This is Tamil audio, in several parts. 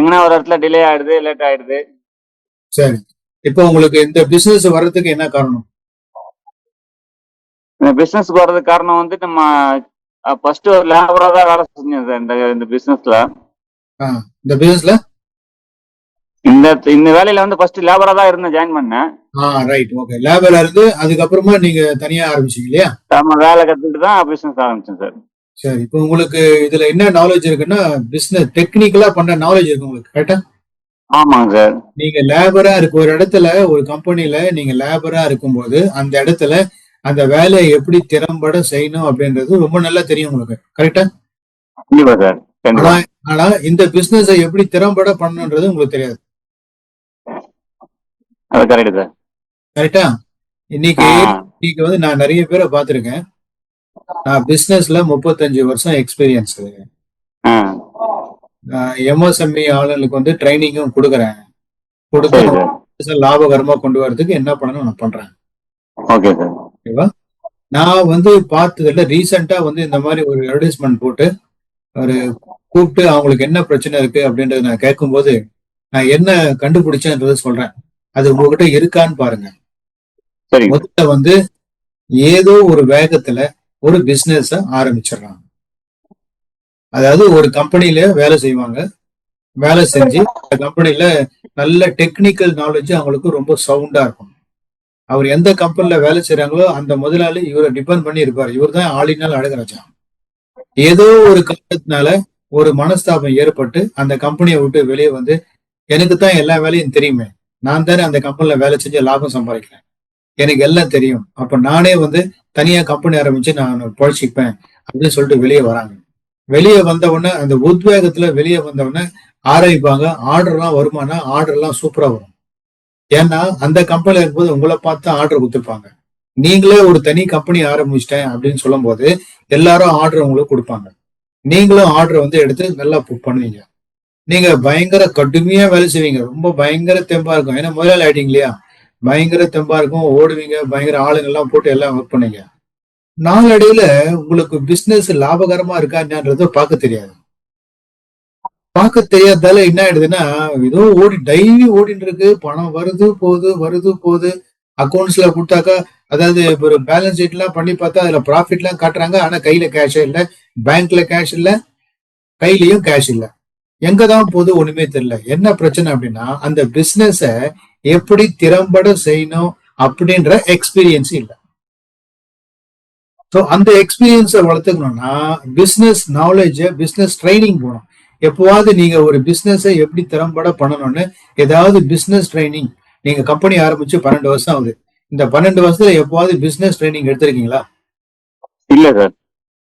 எங்கன்னா ஒரு இடத்துல டிலே ஆயிடுது, லேட் ஆயிடுது. சரி. இப்போ உங்களுக்கு இந்த பிசினஸ் வர்றதுக்கு என்ன காரணம்? இந்த பிசினஸ்க்கு வர்றதுக்கு காரணம் வந்து நம்ம ஃபர்ஸ்ட் ஒரு லேபரா தான் வேலை செஞ்சேன் சார் இந்த பிசினஸ்ல. இந்த பிசினஸ்ல இந்த இந்த வேலையில வந்து ஃபர்ஸ்ட் லேபரா தான் இருந்தேன், ஜாயின் பண்ணேன். Right, okay. லேபர்ல இருந்து அதுக்கப்புறமா நீங்க தனியா ஆரம்பிச்சீங்க இல்லையா? நம்ம வேலை கத்துக்கிட்டு தான் பிசினஸ் ஆரம்பிச்சேன் சார். சரி, இப்போ உங்களுக்கு இதுல என்ன நாலேஜ் இருக்குன்னா பிசினஸ் டெக்னிக்கலா பண்ற நாலேஜ் இருக்கு உங்களுக்கு, கரெக்டா? ஆமாங்க சார். நீங்க லேபரா இருக்கு ஒரு இடத்துல, ஒரு கம்பெனில நீங்க லேபரா இருக்கும்போது அந்த இடத்துல அந்த வேலையை எப்படி திறம்பட செய்யணும் அப்படின்றது ரொம்ப நல்லா தெரியும் உங்களுக்கு, கரெக்டா? கண்டிப்பா சார். ஆனா இந்த பிசினஸ் எப்படி திறம்பட பண்ணணுன்றது உங்களுக்கு தெரியாது. அது கரெக்ட் சார். கரெக்டா? இன்னைக்கு வந்து நான் நிறைய பேரை பார்த்திருக்கேன். நான் பிசினஸ்ல 35 வருஷம் எக்ஸ்பீரியன்ஸ். எம்எஸ்எம்இ ஆளுங்களுக்கு வந்து ட்ரைனிங்கும் கொடுக்குறேன். கொடுத்து லாபகரமா கொண்டு வரதுக்கு என்ன பண்ணணும் நான் பண்றேன். ஓகேவா? நான் வந்து பார்த்ததுல ரீசெண்டா வந்து இந்த மாதிரி ஒரு அட்வர்டைஸ்மெண்ட் போட்டு ஒரு கூப்பிட்டு அவங்களுக்கு என்ன பிரச்சனை இருக்கு அப்படின்றத நான் கேட்கும்போது நான் என்ன கண்டுபிடிச்சேன்றத சொல்றேன். அது உங்ககிட்ட இருக்கான்னு பாருங்க. முதல்ல வந்து ஏதோ ஒரு வேகத்துல ஒரு பிசினஸ் ஆரம்பிச்சிடறாங்க. அதாவது ஒரு கம்பெனில வேலை செய்வாங்க. வேலை செஞ்சு அந்த கம்பெனில நல்ல டெக்னிக்கல் நாலேஜ் அவங்களுக்கு ரொம்ப சவுண்டா இருக்கும். அவர் எந்த கம்பெனில வேலை செய்யறாங்களோ அந்த முதலாளி இவரை டிபெண்ட் பண்ணி இருப்பாரு. இவர் தான் ஆளினால் அழகராஜா. ஏதோ ஒரு காரணத்தினால ஒரு மனஸ்தாபம் ஏற்பட்டு அந்த கம்பெனியை விட்டு வெளியே வந்து, எனக்கு தான் எல்லா வேலையும் தெரியுமே, நான் தானே அந்த கம்பெனில வேலை செஞ்சு லாபம் சம்பாதிக்கிறேன், எனக்கு எல்லாம் தெரியும், அப்ப நானே வந்து தனியா கம்பெனி ஆரம்பிச்சு நான் பழச்சிப்பேன் அப்படின்னு சொல்லிட்டு வெளியே வராங்க. வெளியே வந்த உடனே அந்த உத்வேகத்துல வெளியே வந்த உடனே ஆரம்பிப்பாங்க. ஆர்டர் எல்லாம் வருமானா ஆர்டர் எல்லாம் சூப்பரா வரும். ஏன்னா அந்த கம்பெனில இருக்கும்போது உங்களை பார்த்து ஆர்டர் கொடுத்துருப்பாங்க. நீங்களே ஒரு தனி கம்பெனி ஆரம்பிச்சிட்டேன் அப்படின்னு சொல்லும் போது எல்லாரும் ஆர்டர் உங்களுக்கு கொடுப்பாங்க. நீங்களும் ஆர்டர் வந்து எடுத்து நல்லா பண்ணுவீங்க. நீங்க பயங்கர கடுமையா வேலை செய்வீங்க. ரொம்ப பயங்கர தெம்பா இருக்கும். ஏன்னா முதலாளி ஆயிட்டீங்க இல்லையா? பயங்கர தெம்பா இருக்கும். ஓடுவீங்க, பயங்கர ஆளுங்க எல்லாம் போட்டு எல்லாம் ஒர்க் பண்ணீங்க. நாளடைவுல உங்களுக்கு பிசினஸ் லாபகரமா இருக்கா என்னன்றத பார்க்க தெரியாது. பார்க்க தெரியாததால என்ன ஆயிடுதுன்னா, ஏதோ டெய்லி ஓடிட்டு இருக்கு, பணம் வருது போகுது. அக்கௌண்ட்ஸ்ல கொடுத்தாக்கா, அதாவது ஒரு பேலன்ஸ் ஷீட் எல்லாம் பண்ணி பார்த்தா அதுல ப்ராஃபிட் எல்லாம் காட்டுறாங்க. ஆனா கையில கேஷ் இல்ல, பேங்க்ல கேஷ் இல்ல, கையிலயும் கேஷ் இல்ல. எங்கதான் போது ஒண்ணுமே தெரியல. என்ன பிரச்சனை அப்படின்னா, அந்த பிசினஸ எப்படி திறம்பட செய்யணும் அப்படின்ற எக்ஸ்பீரியன்ஸ் இல்ல. ஸோ அந்த எக்ஸ்பீரியன்ஸை வளர்த்துக்கணும்னா பிசினஸ் நாலேஜ், பிசினஸ் ட்ரைனிங் போகணும். எப்போவாவது நீங்க ஒரு பிசினஸை எப்படி திறம்பட பண்ணணும்னு ஏதாவது பிசினஸ் ட்ரைனிங், நீங்க கம்பெனி ஆரம்பிச்சு 12 வருஷம் ஆகுது, இந்த 12 வருஷத்துல எப்போவாவது பிசினஸ் ட்ரைனிங் எடுத்திருக்கீங்களா? இல்ல சார்.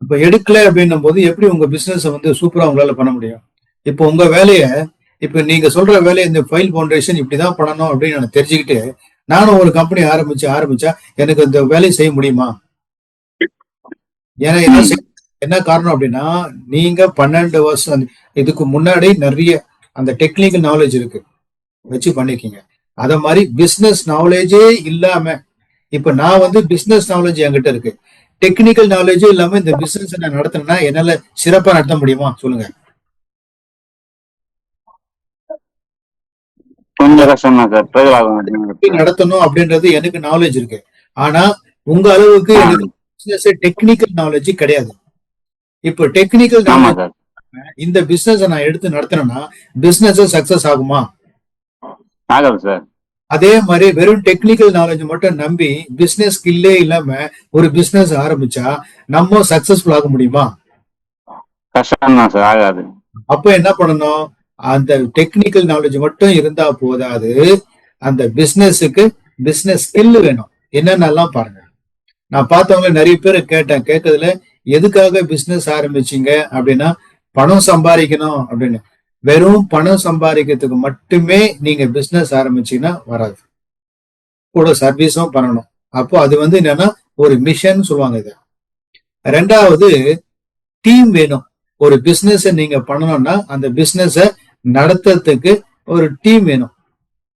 இப்ப எடுக்கல அப்படின்னும் போது எப்படி உங்க பிசினஸ் வந்து சூப்பரா உங்களால பண்ண முடியும்? இப்போ உங்க வேலைய, இப்ப நீங்க சொல்ற வேலையை இந்த ஃபைல் ஃபவுண்டேஷன் இப்படிதான் பண்ணணும் அப்படின்னு நான் தெரிஞ்சுக்கிட்டு நானும் ஒரு கம்பெனி ஆரம்பிச்சா எனக்கு இந்த வேலையை செய்ய முடியுமா? ஏன்னா என்ன காரணம் அப்படின்னா, நீங்க 12 வருஷம் இதுக்கு முன்னாடி நிறைய அந்த டெக்னிக்கல் நாலேஜ் இருக்கு, வச்சு பண்ணிருக்கீங்க. அத மாதிரி பிசினஸ் நாலேஜே இல்லாம, இப்ப நான் வந்து பிசினஸ் நாலேஜ் என்கிட்ட இருக்கு, டெக்னிக்கல் நாலேஜே இல்லாம இந்த பிசினஸ் நான் நடத்தினா என்னால சிறப்பா நடத்த முடியுமா சொல்லுங்க? நடத்தணும் அப்படின்றது எனக்கு நாலேஜ் இருக்கு. ஆனா உங்க அளவுக்கு எனக்கு டெக்னிக்கல் நாலேஜ் கிடையாது. இப்ப டெக்னிக்கல் நாலேஜ் இந்த பிசினஸ் நான் எடுத்து நடத்தினா பிசினஸ் சக்சஸ் ஆகுமா? ஆகாது சார். அதே மாதிரி வெறும் டெக்னிக்கல் நாலேஜ் மட்டும் நம்பி பிசினஸ் ஸ்கில்லே இல்லாம ஒரு பிசினஸ் ஆரம்பிச்சா நம்ம சக்சஸ்ஃபுல் ஆக முடியுமா? கஷ்டம் தான் சார், ஆகாது. அப்ப என்ன பண்ணணும்? அந்த டெக்னிக்கல் நாலேஜ் மட்டும் இருந்தா போதாது, அந்த பிசினஸுக்கு பிசினஸ் ஸ்கில் வேணும். என்னென்னலாம் பாருங்க. நான் பார்த்தவங்க நிறைய பேர் கேட்டதுல எதுக்காக பிசினஸ் ஆரம்பிச்சீங்க அப்படின்னா, பணம் சம்பாதிக்கணும் அப்படின்னு. வெறும் பணம் சம்பாதிக்கிறதுக்கு மட்டுமே நீங்க பிசினஸ் ஆரம்பிச்சீங்கன்னா வராது. கூட சர்வீஸும் பண்ணணும். அப்போ அது வந்து என்னன்னா ஒரு மிஷன் சொல்லுவாங்க. இத ரெண்டாவது, டீம் வேணும். ஒரு பிசினஸ் நீங்க பண்ணணும்னா அந்த பிசினஸ நடத்துறதுக்கு ஒரு டீம் வேணும்.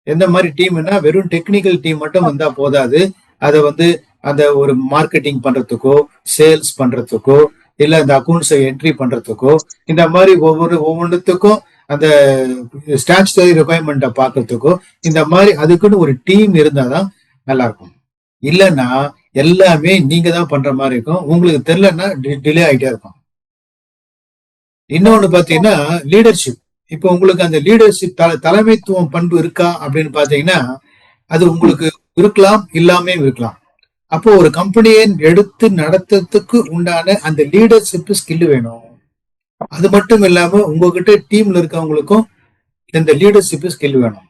எந்த மாதிரி டீம்னா, வெறும் டெக்னிக்கல் டீம் மட்டும் வந்தா போதாது. அதை வந்து அந்த ஒரு மார்க்கெட்டிங் பண்றதுக்கோ, சேல்ஸ் பண்றதுக்கோ, இல்ல இந்த அக்கௌண்ட்ஸை என்ட்ரி பண்றதுக்கோ, இந்த மாதிரி ஒவ்வொன்றுத்துக்கும் அந்த ஸ்டாச்சுட்டரி ரெக்குயர்மெண்ட்டை பார்க்கறதுக்கோ இந்த மாதிரி அதுக்குன்னு ஒரு டீம் இருந்தாதான் நல்லா இருக்கும். இல்லைன்னா எல்லாமே நீங்க தான் பண்ற மாதிரி இருக்கும். உங்களுக்கு தெரியலன்னா டிலே ஆகிட்டே இருக்கும். இன்னொன்னு பாத்தீங்கன்னா லீடர்ஷிப். இப்போ உங்களுக்கு அந்த லீடர்ஷிப் தலைமைத்துவம் பண்பு இருக்கா அப்படின்னு பாத்தீங்கன்னா அது உங்களுக்கு இருக்கலாம், இல்லாமே இருக்கலாம். அப்போ ஒரு கம்பெனியை எடுத்து நடத்துறதுக்கு உண்டான அந்த லீடர்ஷிப் ஸ்கில் வேணும். அது மட்டும் இல்லாம உங்ககிட்ட டீம்ல இருக்கவங்களுக்கும் இந்த லீடர்ஷிப் ஸ்கில் வேணும்.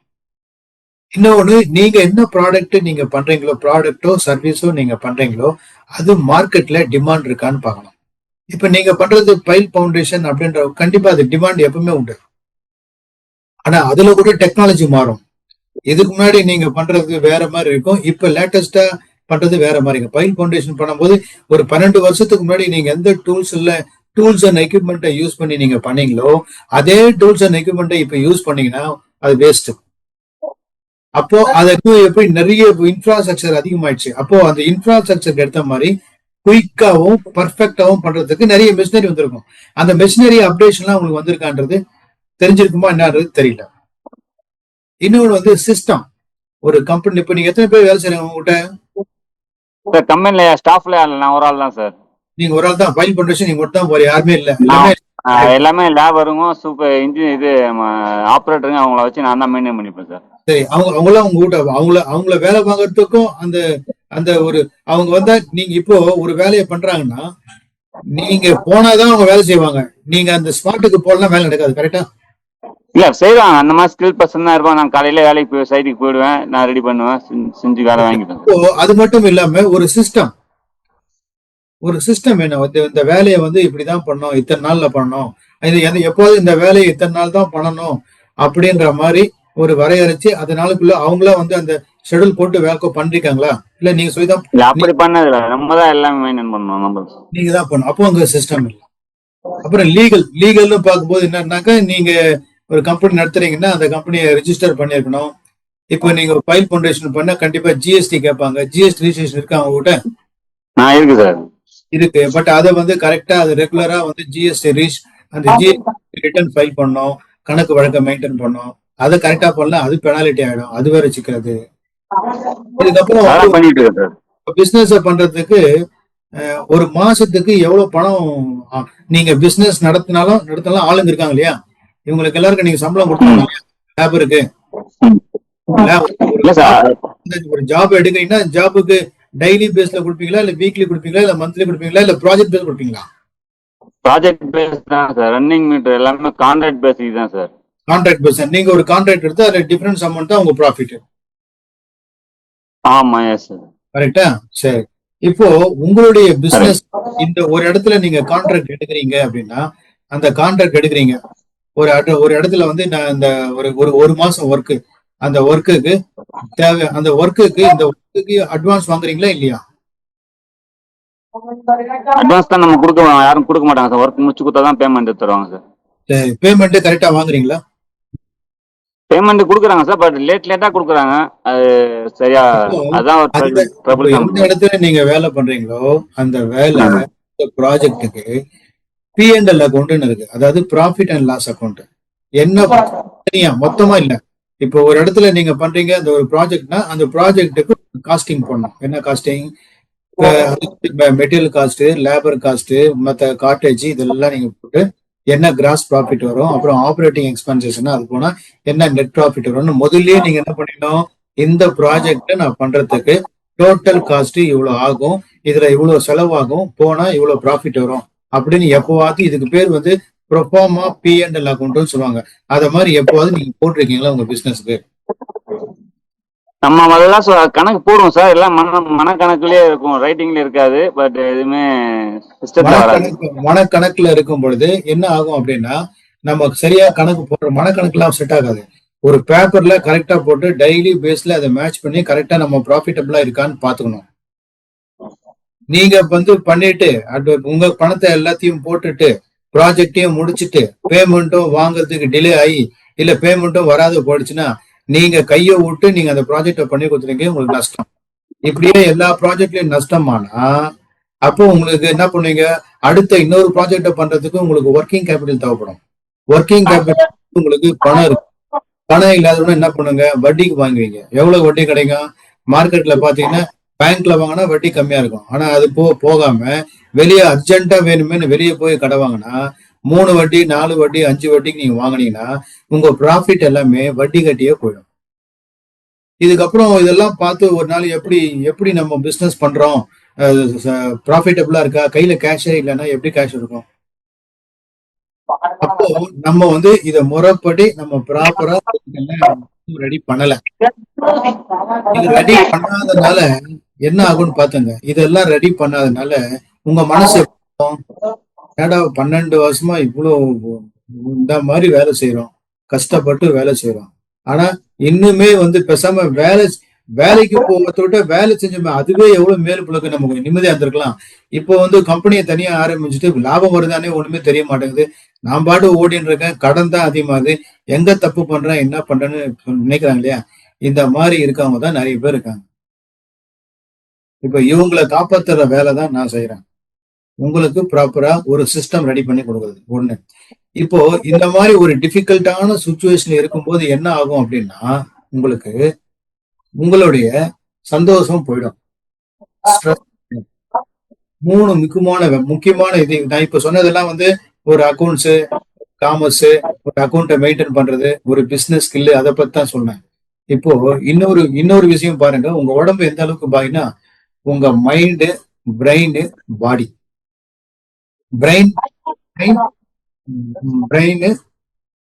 இன்னொன்னு, நீங்க என்ன ப்ராடக்ட் நீங்க பண்றீங்களோ, ப்ராடக்டோ சர்வீஸோ நீங்க பண்றீங்களோ அது மார்க்கெட்ல டிமாண்ட் இருக்கான்னு பார்க்கணும். இப்ப நீங்க பண்றது பைல் ஃபவுண்டேஷன் அப்படின்ற கண்டிப்பா அது டிமாண்ட் எப்பவுமே உண்டு. ஆனா அதுல கூட டெக்னாலஜி மாறும். இதுக்கு முன்னாடி நீங்க பண்றது வேற மாதிரி இருக்கும், இப்ப லேட்டஸ்டா பண்றது வேற மாதிரி இருக்கும். பைல் ஃபவுண்டேஷன் பண்ணும்போது ஒரு 12 வருஷத்துக்கு முன்னாடி நீங்க எந்த டூல்ஸ் அண்ட் எக்யூப்மெண்ட்டை யூஸ் பண்ணி நீங்க பண்ணீங்களோ அதே டூல்ஸ் அண்ட் எக்யூப்மெண்ட்டை இப்ப யூஸ் பண்ணீங்கன்னா அது வேஸ்ட். அப்போ அதுக்கு எப்படி நிறைய இன்ஃப்ராஸ்ட்ரக்சர் அதிகமாயிடுச்சு. அப்போ அந்த இன்ஃப்ராஸ்ட்ரக்சருக்கு எடுத்த மாதிரி குயிக்காவும் பர்ஃபெக்டாவும் பண்றதுக்கு நிறைய மிஷினரி வந்திருக்கும். அந்த மிஷினரி அப்டேஷன்லாம் உங்களுக்கு வந்திருக்கான்றது தெரிஞ்சிருக்குமா என்னன்றது தெரியல. இன்னொன்று வந்து சிஸ்டம். ஒரு கம்பெனி இப்ப நீங்க எத்தனை பேர் வேலை செய்யறாங்க உங்ககிட்ட? சார் கம்பெனில ஸ்டாஃப்ல நான் ஒரு ஆள் தான் சார். நீங்க ஒரு ஆள் தான் ஃபைல் ஃபவுண்டேஷன், நீங்க மட்டும் தான், வேற யாருமே இல்ல. எல்லாமே லேபருங்க, சூப்பர் இன்ஜின், இது ஆப்ரேட்டருங்க, அவங்கள வச்சு நான் தான் மெயின்டைன் பண்ணிப்பேன் சார். சரி, அவங்களாம் உங்க கிட்ட அவங்கள வேலை வாங்குறதுக்கும் அந்த அந்த ஒரு அவங்க வந்தா நீங்க இப்போ ஒரு வேலையை பண்றாங்கன்னா நீங்க போனாதான் அவங்க வேலை செய்வாங்க. நீங்க அந்த ஸ்பாட்டுக்கு போலாம் வேலை நடக்காது. கரெக்டா? இல்ல செய்வாங்க, அந்த மாதிரி ஸ்கில் பர்சன் தான் இருப்பாங்க. நான் காலையில வேலைக்கு போய் சைட்டுக்கு போயிடுவேன், நான் ரெடி பண்ணுவேன், செஞ்சு வேலை வாங்கிப்பேன். அது மட்டும் இல்லாம ஒரு சிஸ்டம் வேணும். இந்த வேலையை வந்து இப்படிதான் பண்ணணும், இத்தனை நாள்ல பண்ணணும், இது எப்போதும் இந்த வேலையை இத்தனை நாள் தான் பண்ணணும் அப்படின்ற மாதிரி ஒரு வரையறைச்சு அதனாலக்குள்ள அவங்களா வந்து அந்த ஷெட்யூல் போட்டு வேலை பண்றீங்களா இல்ல நீங்க சொல்லிதான்? அப்படி பண்ணது இல்ல, நம்ம தான் எல்லாமே மெயின்டைன் பண்ணணும். நம்ம நீங்க தான் பண்ணணும். அப்போ அங்க சிஸ்டம் இல்லை. அப்புறம் லீகல்னு பார்க்கும்போது என்னன்னாக்கா, நீங்க ஒரு கம்பெனி நடத்துறீங்கன்னா அந்த கம்பெனியை ரெஜிஸ்டர் பண்ணிருக்கணும். இப்போ நீங்க ஃபைல் ஃபவுண்டேஷன் பண்ணா கண்டிப்பா ஜிஎஸ்டி கேட்பாங்க. ஜிஎஸ்டி ரிஜிஸ்ட்ரேஷன் இருக்கா அவங்க கிட்ட? இருக்கு சார், இருக்கு. பட் அதை வந்து கரெக்டா அது ரெகுலரா வந்து ஜிஎஸ்டி அந்த ஜிஎஸ்டி ரிட்டர்ன் ஃபைல் பண்ணணும், கணக்கு வழக்க மெயின்டைன் பண்ணணும். அதை கரெக்டா பண்ணலாம், அது பெனாலிட்டி ஆயிடும், அது வேற சிக்கிறது. இதுக்கப்புறம் பிசினஸ் பண்றதுக்கு ஒரு மாசத்துக்கு எவ்வளவு பணம் நீங்க பிசினஸ் நடத்தினாலும் ஆளுங்க இருக்காங்க இல்லையா, இவங்களுக்கு எல்லாருக்கும் நீங்க சம்பளம் கொடுத்தாங்க லேபருக்கு. ஒரு ஜாப் எடுக்கிறீங்கன்னா ஜாபுக்கு டெய்லி பேஸ்ல கொடுப்பீங்களா, இல்ல வீக்லி கொடுப்பீங்களா, இல்ல மந்த்லி கொடுப்பீங்களா, இல்ல ப்ராஜெக்ட் பேஸ் கொடுப்பீங்களா? ப்ராஜெக்ட் பேஸ் தான் சார். ரன்னிங் மீட்டர் எல்லாமே கான்ட்ராக்ட் பேசிக் தான் சார். Contract base. நீங்க ஒரு கான்ட்ராக்ட் எடுத்து அதுல டிஃபரன்ஸ் அமௌண்ட் தான் உங்க ப்ராஃபிட். ஆமா சார். கரெக்டா? சரி, இப்போ உங்களுடைய பிசினஸ் இந்த ஒரு இடத்துல நீங்க கான்ட்ராக்ட் எடுக்கிறீங்க அப்படின்னா, அந்த கான்ட்ராக்ட் எடுக்கிறீங்க ஒரு இடத்துல வந்து நான் இந்த ஒரு மாசம் ஒர்க்கு, அந்த ஒர்க்குக்கு தேவை, அந்த ஒர்க்குக்கு இந்த ஒர்க்குக்கு அட்வான்ஸ் வாங்குறீங்களா இல்லையா? அட்வான்ஸ் தான் நம்ம கொடுக்க, யாரும் கொடுக்க மாட்டாங்க சார். ஒர்க் முடிச்சு கொடுத்தா தான் பேமெண்ட் தருவாங்க சார். பேமெண்ட் கரெக்டா வாங்குறீங்களா? பேமெண்ட் கொடுக்குறாங்க சார், பட் லேட்டா கொடுக்குறாங்க. அது சரியா, அதான் ஒரு எந்த இடத்துல நீங்க வேலை பண்றீங்களோ அந்த வேலை ப்ராஜெக்டுக்கு P&L அக்கௌண்ட் இருக்கு, அதாவது ப்ராஃபிட் அண்ட் லாஸ் அக்கௌண்ட். என்ன தனியா மொத்தமா இல்ல. இப்போ ஒரு இடத்துல நீங்க பண்றீங்க அந்த ஒரு ப்ராஜெக்ட்னா அந்த ப்ராஜெக்டுக்கு காஸ்டிங் பண்ணணும். என்ன costing? Material cost, labour cost, மற்ற கார்டேஜ், இதெல்லாம் நீங்க போட்டு என்ன கிராஸ் ப்ராஃபிட் வரும், அப்புறம் ஆப்ரேட்டிங் எக்ஸ்பென்சஸ்னா அது போனா என்ன நெட் ப்ராஃபிட் வரும்னு முதல்லயே நீங்க என்ன பண்ணிடணும், இந்த ப்ராஜெக்ட நான் பண்றதுக்கு டோட்டல் காஸ்ட் இவ்வளவு ஆகும், இதுல இவ்வளவு செலவாகும், போனா இவ்வளவு ப்ராஃபிட் வரும் அப்படின்னு எப்போவாது, இதுக்கு பேர் வந்து ப்ரோஃபார்மா P&L அக்கௌண்ட்னு சொல்லுவாங்க. அத மாதிரி எப்போவாது நீங்க போட்டிருக்கீங்களா உங்க பிசினஸ்க்கு? நம்ம அதெல்லாம் கணக்கு போடுவோம் சார், எல்லாம் மனக்கணக்குலயே இருக்கும், ரைட்டிங்ல இருக்காது. பட் எதுவுமே மனக்கணக்குல இருக்கும் பொழுது என்ன ஆகும் அப்படின்னா, நம்ம சரியா கணக்கு போடுற மனக்கணக்குலாம் செட் ஆகாது. ஒரு பேப்பர்ல கரெக்டா போட்டு டெய்லி பேஸ்ல அதை மேட்ச் பண்ணி கரெக்டா நம்ம ப்ராஃபிட்டபிளா இருக்கான்னு பாத்துக்கணும். நீங்க வந்து பண்ணிட்டு உங்க பணத்தை எல்லாத்தையும் போட்டுட்டு ப்ராஜெக்டையும் முடிச்சுட்டு பேமெண்ட்டும் வாங்குறதுக்கு டிலே ஆகி இல்ல பேமெண்ட்டும் வராது போயிடுச்சுன்னா நீங்க கையை விட்டு நீங்க அந்த ப்ராஜெக்ட பண்ணி கொடுத்துருங்க, உங்களுக்கு நஷ்டம். இப்படியே எல்லா ப்ராஜெக்ட்லயும் நஷ்டமானா அப்போ உங்களுக்கு என்ன பண்ணுவீங்க, அடுத்த இன்னொரு ப்ராஜெக்ட பண்றதுக்கு உங்களுக்கு ஒர்க்கிங் கேபிட்டல் தேவைப்படும். ஒர்க்கிங் கேபிட்டல் உங்களுக்கு பணம் இருக்கு. பணம் இல்லாதவங்க என்ன பண்ணுங்க, வட்டிக்கு வாங்குவீங்க. எவ்வளவு வட்டி கிடைக்கும்? மார்க்கெட்ல பாத்தீங்கன்னா பேங்க்ல வாங்கினா வட்டி கம்மியா இருக்கும். ஆனா அது போகாம வெளியே அர்ஜென்ட்டா வேணுமேனு வெளியே போய் கடை வாங்கினா 3 வட்டி 4 வட்டி 5 வட்டிக்கு நீங்க வாங்கினீங்கன்னா உங்க ப்ராஃபிட் எல்லாமே வட்டி கட்டியே போயிடும். இதுக்கப்புறம் இதெல்லாம் பார்த்து ஒரு நாள் எப்படி எப்படி நம்ம பிசினஸ் பண்றோம், ப்ராஃபிட்டபிளா இருக்கா, கையில கேஷே இல்லைன்னா எப்படி கேஷ் இருக்கும்? அப்போ நம்ம இத முறைப்படி நம்ம ப்ராப்பரா ரெடி பண்ணல. இது ரெடி பண்ணாதனால என்ன ஆகும்னு பாத்துங்க. இதெல்லாம் ரெடி பண்ணாதனால உங்க மனசு ஏடா 12 வருஷமா இவ்வளவு இந்த மாதிரி வேலை செய்யறோம், கஷ்டப்பட்டு வேலை செய்யறோம். ஆனா இன்னுமே பேசாம வேலைக்கு போகிறத விட வேலை செஞ்சோமே அதுவே எவ்வளவு மேல் புலக்கு நமக்கு நிம்மதியா இருந்திருக்கலாம். இப்போ கம்பெனியை தனியா ஆரம்பிச்சுட்டு லாபம் வருதானே ஒண்ணுமே தெரிய மாட்டேங்குது. நான் பாட்டு ஓடின்னு இருக்கேன், கடன் தான் அதிகமாகுது, எங்க தப்பு பண்றேன் என்ன பண்றேன்னு நினைக்கிறாங்க இல்லையா? இந்த மாதிரி இருக்கவங்க தான் நிறைய பேர் இருக்காங்க. இப்ப இவங்களை காப்பாத்துற வேலை தான் நான் செய்யறேன். உங்களுக்கு ப்ராப்பரா ஒரு சிஸ்டம் ரெடி பண்ணி கொடுக்குறது ஒண்ணு. இப்போ இந்த மாதிரி ஒரு டிஃபிகல்ட்டான சுச்சுவேஷன் இருக்கும்போது என்ன ஆகும் அப்படின்னா உங்களுக்கு உங்களுடைய சந்தோஷம் போயிடும். 3 முக்கியமான இது நான் இப்ப சொன்னதெல்லாம் ஒரு அக்கௌண்ட்ஸ், காமர்ஸ், ஒரு அக்கௌண்ட்டை மெயின்டைன் பண்றது, ஒரு பிசினஸ் ஸ்கில், அதை பத்தி தான் சொன்னேன். இப்போ இன்னொரு விஷயம் பாருங்க. உங்க உடம்பு எந்த அளவுக்கு பாதினா உங்க மைண்டு, பிரெயின், பாடி. பிரெயின்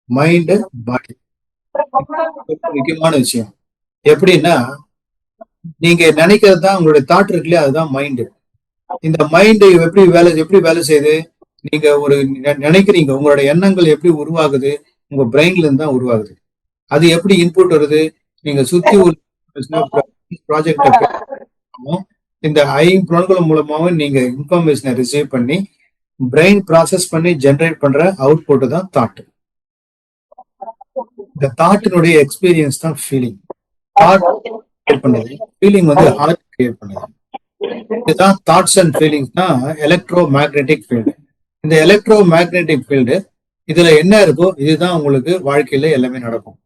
மைண்டு, பாடி முக்கியமான விஷயம். எப்படின்னா நீங்க நினைக்கிறது தான் உங்களுடைய தாட் இருக்கு இல்லையா, அதுதான் மைண்டு. இந்த மைண்டு எப்படி வேலை செய்யுது? நீங்க ஒரு நினைக்கிறீங்க, உங்களோட எண்ணங்கள் எப்படி உருவாகுது? உங்க பிரெயின்ல இருந்து தான் உருவாகுது. அது எப்படி இன்புட் வருது? நீங்க சுத்தி ப்ராஜெக்ட் இந்த ஐம்புலன்கள் மூலமாவும் நீங்க இன்ஃபர்மேஷனை ரிசீவ் பண்ணி பிரெயின் ப்ராசஸ் பண்ணி ஜெனரேட் பண்ற அவுட்புட் தான் தாட். இந்த தாட்டினுடைய எக்ஸ்பீரியன்ஸ் தான் ஃபீலிங். தாட் கிரியேட் பண்ணது, ஃபீலிங் ஹார்ட் கிரியேட் பண்ணது. இதுதான் தாட்ஸ் அண்ட் ஃபீலிங்ஸ் தான் எலக்ட்ரோ மேக்னெட்டிக் ஃபீல்டு. இந்த எலக்ட்ரோ மேக்னெட்டிக் ஃபீல்டு இதுல என்ன இருக்கோ இதுதான் உங்களுக்கு வாழ்க்கையில எல்லாமே நடக்கும்.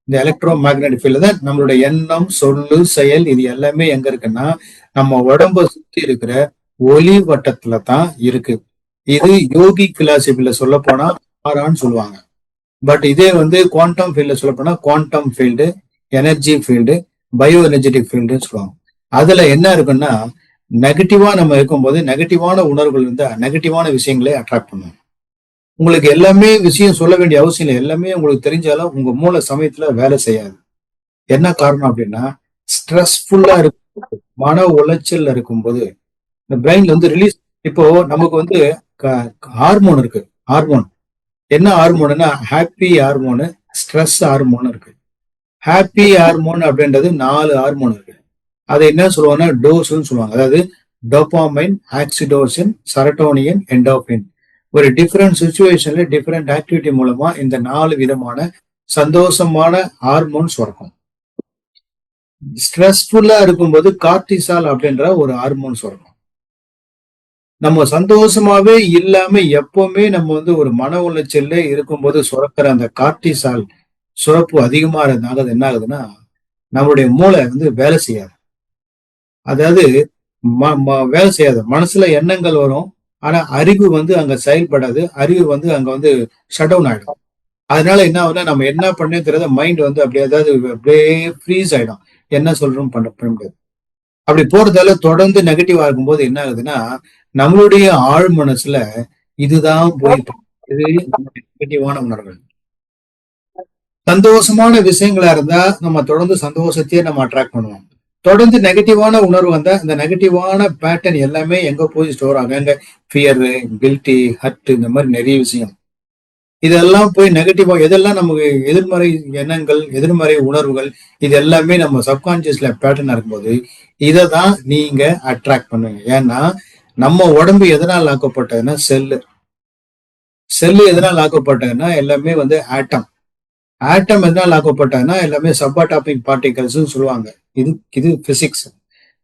இந்த எலக்ட்ரோ மேக்னெட்டிக் ஃபீல்டு தான் நம்மளுடைய எண்ணம், சொல்லு, செயல் இது எல்லாமே எங்க இருக்குன்னா நம்ம உடம்ப சுத்தி இருக்கிற ஒளி வட்டத்துல தான் இருக்கு. இது யோகி பிலாசபில சொல்ல போனா ஆரான்னு சொல்லுவாங்க. பட் இதே குவாண்டம் ஃபீல்ட்ல சொல்ல போனா quantum field, energy field, bio energetic ஃபீல்டுன்னு சொல்லுவாங்க. அதுல என்ன இருக்குன்னா நெகட்டிவா நம்ம இருக்கும்போது நெகட்டிவான உணர்வுகள் இருந்தா நெகட்டிவான விஷயங்களே அட்ராக்ட் பண்ணும். உங்களுக்கு எல்லாமே விஷயம் சொல்ல வேண்டிய அவசியம் இல்லை. எல்லாமே உங்களுக்கு தெரிஞ்சாலும் உங்க மூளை சமயத்துல வேலை செய்யாது. என்ன காரணம் அப்படின்னா ஸ்ட்ரெஸ்ஃபுல்லா இருக்கும், மன உளைச்சல் இருக்கும்போது இந்த பிரெயின்ல ரிலீஸ். இப்போ நமக்கு ஹார்மோன் இருக்கு. ஹார்மோன் என்ன ஹார்மோனுன்னா ஹாப்பி ஹார்மோனு, ஸ்ட்ரெஸ் ஹார்மோன் இருக்கு. ஹாப்பி ஹார்மோன் அப்படின்றது 4 ஹார்மோன் இருக்கு. அதை என்ன சொல்லுவாங்கன்னா டோஸ்ன்னு சொல்லுவாங்க. அதாவது டோபாமைன், ஆக்சிடோசின், செரட்டோனின், என்டோர்பின். ஒரு டிஃபரெண்ட் சுச்சுவேஷன்ல டிஃபரெண்ட் ஆக்டிவிட்டி மூலமா இந்த 4 விதமான சந்தோஷமான ஹார்மோன்ஸ் சுரக்கும். ஸ்ட்ரெஸ்ஃபுல்லா இருக்கும்போது கார்டிசால் அப்படின்ற ஒரு ஹார்மோன் சுரக்கும். நம்ம சந்தோஷமாவே இல்லாம எப்பவுமே நம்ம ஒரு மன உளைச்சல்ல இருக்கும்போது சுரக்கிற அந்த கார்டிசால் சுரப்பு அதிகமா இருந்தாங்க என்ன ஆகுதுன்னா நம்மளுடைய மூளை வேலை செய்யாது. அதாவது வேலை செய்யாது. மனசுல எண்ணங்கள் வரும், ஆனா அறிவு அங்க செயல்படாது. அறிவு அங்க ஷட் டவுன் ஆயிடும். அதனால என்ன ஆகுதுன்னா நம்ம என்ன பண்ணே தெரியாத மைண்ட் அப்படியே அப்படியே ஃப்ரீஸ் ஆயிடும். என்ன சொல்றோம் பண்ண முடியாது. அப்படி போறதால தொடர்ந்து நெகட்டிவா இருக்கும்போது என்ன ஆகுதுன்னா நம்மளுடைய ஆழ் மனசுல இதுதான் போயிட்டு இது நெகட்டிவான உணர்வுகள். சந்தோஷமான விஷயங்களா இருந்தா நம்ம தொடர்ந்து சந்தோஷத்தையே நம்ம அட்ராக்ட் பண்ணுவோம். தொடர்ந்து நெகட்டிவான உணர்வு வந்தா இந்த நெகட்டிவான பேட்டர்ன் எல்லாமே எங்க போய் ஸ்டோர் ஆகும்? எங்க ஃபியர், கில்ட்டி, ஹர்ட், இந்த மாதிரி நிறைய விஷயம். இதெல்லாம் போய் நெகட்டிவா எதெல்லாம் நமக்கு எதிர்மறை எண்ணங்கள், எதிர்மறை உணர்வுகள், இது எல்லாமே நம்ம சப்கான்சியஸ்ல பேட்டர்னா இருக்கும்போது இதை தான் நீங்க அட்ராக்ட் பண்ணுவீங்க. ஏன்னா நம்ம உடம்பு எதனால் ஆக்கப்பட்டதுன்னா செல்லு எதனால் ஆக்கப்பட்டதுன்னா எல்லாமே ஆட்டம். ஆட்டம் எதனால் ஆக்கப்பட்டதுன்னா எல்லாமே சப்பாடாபிக் பார்ட்டிகல்ஸ் சொல்லுவாங்க. இது பிசிக்ஸ்.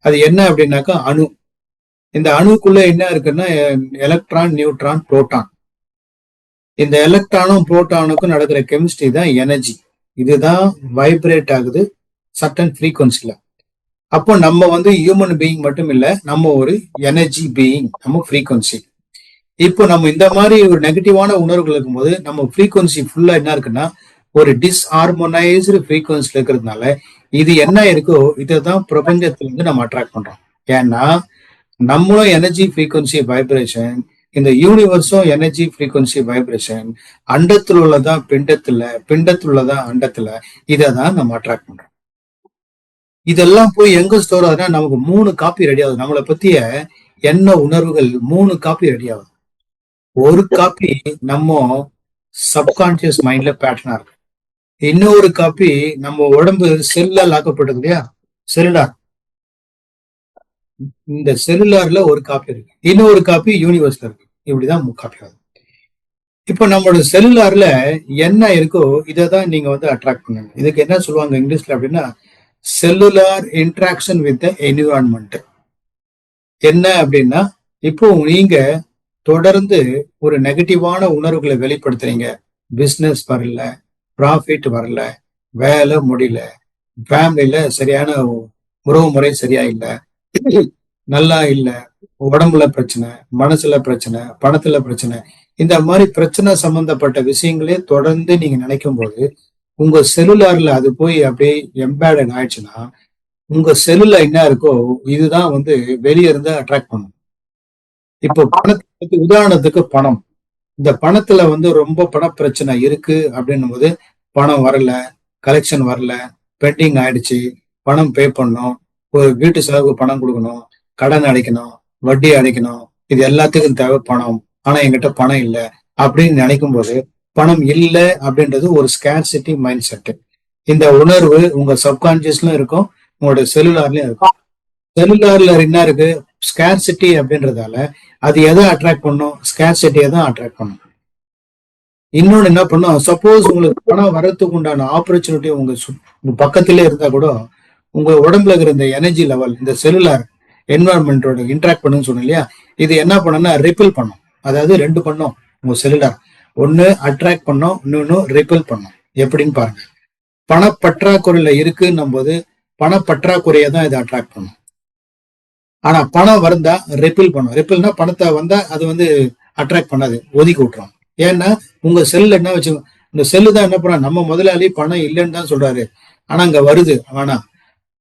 அது என்ன அப்படின்னாக்கா அணு. இந்த அணுக்குள்ள என்ன இருக்குன்னா எலக்ட்ரான், நியூட்ரான், புரோட்டான். இந்த எலக்ட்ரானும் புரோட்டானுக்கும் நடக்கிற கெமிஸ்ட்ரி தான் எனர்ஜி. இதுதான் வைப்ரேட் ஆகுது சர்டன் ஃப்ரீக்வன்சில. அப்போ நம்ம வந்து ஹியூமன் பீயிங் மட்டும் இல்ல, நம்ம ஒரு எனர்ஜி பீயிங், நம்ம ஃப்ரீக்வன்சி. இப்போ நம்ம இந்த மாதிரி ஒரு நெகட்டிவான உணர்வுகள் இருக்கும்போது நம்ம ஃப்ரீக்வன்சி ஃபுல்லா என்ன இருக்குன்னா ஒரு டிஸ்ஹார்மோனைஸ்டு ஃப்ரீக்வன்சில இருக்கிறதுனால இது என்ன இருக்கோ இதை தான் பிரபஞ்சத்துல இருந்து நம்ம அட்ராக்ட் பண்றோம். ஏன்னா நம்மளும் எனர்ஜி ஃப்ரீக்வன்சி வைப்ரேஷன், இந்த யூனிவர்ஸும் எனர்ஜி ஃப்ரீக்வன்சி வைப்ரேஷன், அண்டத்தில் உள்ளதான் பிண்டத்துல, பிண்டத்தில் உள்ளதான் அண்டத்துல, இதை தான் நம்ம அட்ராக்ட் பண்றோம். இதெல்லாம் போய் எங்க ஸ்டோர் ஆகுதுன்னா நமக்கு 3 காப்பி ரெடி ஆகுது. நம்மளை பத்திய என்ன உணர்வுகள் 3 காப்பி ரெடி ஆகுது. ஒரு காப்பி நம்ம சப்கான்சியஸ் மைண்ட்ல பேட்டர்னா இருக்கு. இன்னொரு காப்பி நம்ம உடம்பு செல்லால் ஆக்கப்பட்டது இல்லையா, செல்லுலார், இந்த செல்லுலார்ல ஒரு காப்பி இருக்கு. இன்னொரு காப்பி யூனிவர்ஸ்ல இருக்கு. இப்படிதான் காப்பி ஆகுது. இப்ப நம்மளோட செல்லுலார்ல என்ன இருக்கோ இதை தான் நீங்க வந்து அட்ராக்ட் பண்ணுங்க. இதுக்கு என்ன சொல்லுவாங்க இங்கிலீஷ்ல அப்படின்னா cellular interaction with the environment. என்ன அப்படின்னா இப்போ நீங்க தொடர்ந்து ஒரு நெகட்டிவான உணர்வுகளை வெளிப்படுத்துறீங்க. பிசினஸ் வரல, ப்ராஃபிட் வரல, வேலை முடியல, ஃபேமிலியில சரியான உறவு முறை சரியா இல்லை, நல்லா இல்லை, உடம்புல பிரச்சனை, மனசுல பிரச்சனை, பணத்துல பிரச்சனை, இந்த மாதிரி பிரச்சனை சம்பந்தப்பட்ட விஷயங்களே தொடர்ந்து நீங்க நினைக்கும் போது உங்க செல்லுலார்ல அது போய் அப்படியே எம்பேடட் ஆயிடுச்சுன்னா உங்க செல்லுல என்ன இருக்கோ இதுதான் வந்து வெளியே இருந்து அட்ராக்ட் பண்ணும். இப்போ பணத்துக்கு உதாரணத்துக்கு பணம், இந்த பணத்துல வந்து ரொம்ப பண பிரச்சனை இருக்கு அப்படின்னும் போது பணம் வரல, கலெக்ஷன் வரல, பெண்டிங் ஆயிடுச்சு, பணம் பே பண்ணணும், ஒரு வீட்டு செலவுக்கு பணம் கொடுக்கணும், கடன் அடைக்கணும், வட்டி அடைக்கணும், இது எல்லாத்துக்கும் தேவை பணம். ஆனா என்கிட்ட பணம் இல்லை அப்படின்னு நினைக்கும் போது பணம் இல்லை அப்படின்றது ஒரு ஸ்கேர்சிட்டி மைண்ட் செட். இந்த உணர்வு உங்க சப்கான்சியஸ்லயும் இருக்கும், உங்களோட செல்லுலார்லயும் இருக்கும். செல்லுலார்ல என்ன இருக்கு, ஸ்கேர்சிட்டி அப்படின்றதால அது எதை அட்ராக்ட் பண்ணும், ஸ்கேர்சிட்டியை தான் அட்ராக்ட் பண்ணும். இன்னொன்னு என்ன பண்ணும், சப்போஸ் உங்களுக்கு பணம் வர்றதுக்கு உண்டான ஆப்பர்ச்சுனிட்டி உங்க பக்கத்திலே இருந்தா கூட உங்க உடம்புல இருக்கிற இந்த எனர்ஜி லெவல், இந்த செல்லுலார் என்வரன்மெண்டோட இன்ட்ராக்ட் பண்ணுன்னு சொன்னோம் இல்லையா, இது என்ன பண்ணும்னா ரிப்பல் பண்ணும். அதாவது 2 பண்ணும் உங்க செல்லுலார். ஒன்னு அட்ராக்ட் பண்ணும், இன்னொன்னு ரிப்பல் பண்ணும். எப்படின்னு பாருங்க. பணப்பற்றாக்குறையில இருக்குன்னும் போது பணப்பற்றாக்குறையை தான் இதை அட்ராக்ட் பண்ணும். ஆனா பணம் வந்தா ரிப்பில் பண்ணும். ரிப்பில்னா பணத்தை வந்தா அது வந்து அட்ராக்ட் பண்ணாது, ஒதுக்கி விட்டுரும். ஏன்னா உங்க செல் என்ன வச்சு, இந்த செல்லு தான் என்ன பண்ண, நம்ம முதலாளி பணம் இல்லைன்னு தான் சொல்றாரு, ஆனா அங்க வருது, ஆனா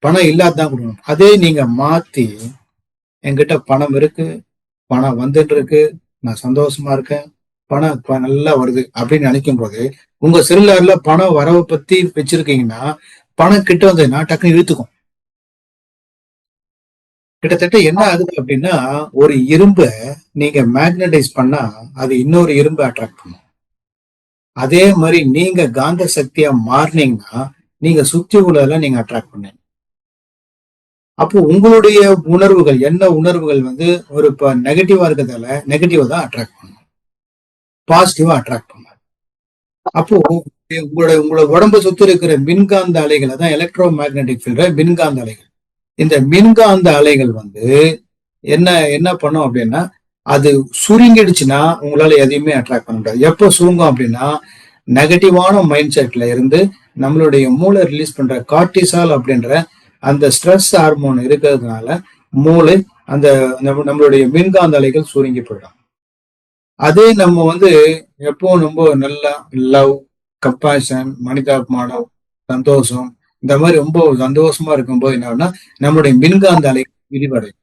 பணம் இல்லாதான் கொடுக்கணும். அதே நீங்க மாத்தி என்கிட்ட பணம் இருக்கு, பணம் வந்துட்டு இருக்கு, நான் சந்தோஷமா இருக்கேன், பணம் நல்லா வருது அப்படின்னு நினைக்கும் போது உங்க செல்லுலார்ல பணம் வரவை பத்தி வச்சிருக்கீங்கன்னா பணம் கிட்ட வந்ததுன்னா டக்குன்னு இழுத்துக்கும். கிட்டத்தட்ட என்ன ஆகுது அப்படின்னா ஒரு இரும்பை நீங்க மேக்னடைஸ் பண்ணா அது இன்னொரு இரும்பை அட்ராக்ட் பண்ணும். அதே மாதிரி நீங்க காந்த சக்தியா மாறினீங்கன்னா நீங்க சுத்தி உள்ளதெல்லாம் நீங்க அட்ராக்ட் பண்ணீங்க. அப்போ உங்களுடைய உணர்வுகள், என்ன உணர்வுகள் வந்து ஒரு நெகட்டிவா இருக்கிறதால நெகட்டிவா தான் அட்ராக்ட் பண்ணும், பாசிட்டிவா அட்ராக்ட் பண்ணும். அப்போ உங்களோட உடம்பு சுத்தி இருக்கிற மின்காந்த அலைகளை தான் எலக்ட்ரோ மேக்னெட்டிக் ஃபீல்டு, மின்காந்த அலைகள். இந்த மின்காந்த அலைகள் வந்து என்ன பண்ணும் அப்படின்னா அது சுருங்கிடுச்சுன்னா உங்களால எதையுமே அட்ராக்ட் பண்ண முடியாது. எப்போ சுருங்கும் அப்படின்னா நெகட்டிவான மைண்ட் செட்ல இருந்து நம்மளுடைய மூளை ரிலீஸ் பண்ற கார்டிசால் அப்படின்ற அந்த ஸ்ட்ரெஸ் ஹார்மோன் இருக்கிறதுனால மூளை அந்த நம்மளுடைய மின்காந்த அலைகள் சுருங்கி போயிடும். அதே நம்ம வந்து எப்போ ரொம்ப நல்லா லவ், கம்பேஷன், மனிதாபிமானம், சந்தோஷம், இந்த மாதிரி ரொம்ப சந்தோஷமா இருக்கும்போது என்னன்னா நம்மளுடைய மின்காந்த அலை விரிவடையும்.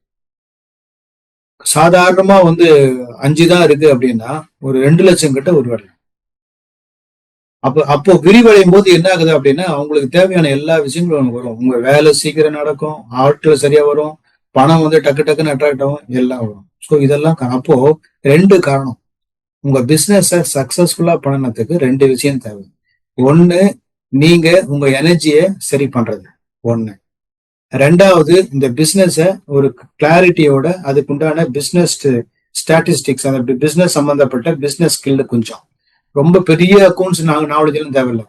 சாதாரணமா வந்து 5 தான் இருக்கு அப்படின்னா ஒரு 2 லட்சம் கிட்ட உருவாடும். அப்போ விரிவடையும் போது என்ன ஆகுது அப்படின்னா அவங்களுக்கு தேவையான எல்லா விஷயங்களும் வரும். உங்க வேலை சீக்கிரம் நடக்கும், ஆட்கள் சரியா வரும், பணம் வந்து டக்கு டக்குன்னு அட்ராக்ட் ஆகும், எல்லாம் வரும். ஸோ இதெல்லாம் அப்போ 2 காரணம். உங்க பிசினஸ சக்சஸ்ஃபுல்லா பண்ணனதுக்கு 2 விஷயம் தேவை. ஒண்ணு, நீங்க உங்க எனர்ஜியை சரி பண்றது ஒண்ணு. 2வது, இந்த பிசினஸ ஒரு கிளாரிட்டியோட அதுக்குண்டான பிசினஸ் ஸ்டாட்டிஸ்டிக்ஸ், அந்த பிசினஸ் சம்பந்தப்பட்ட பிசினஸ் ஸ்கில் கொஞ்சம் ரொம்ப பெரிய அக்கௌண்ட்ஸ் நாலேஜ்லாம் தேவையில்லை.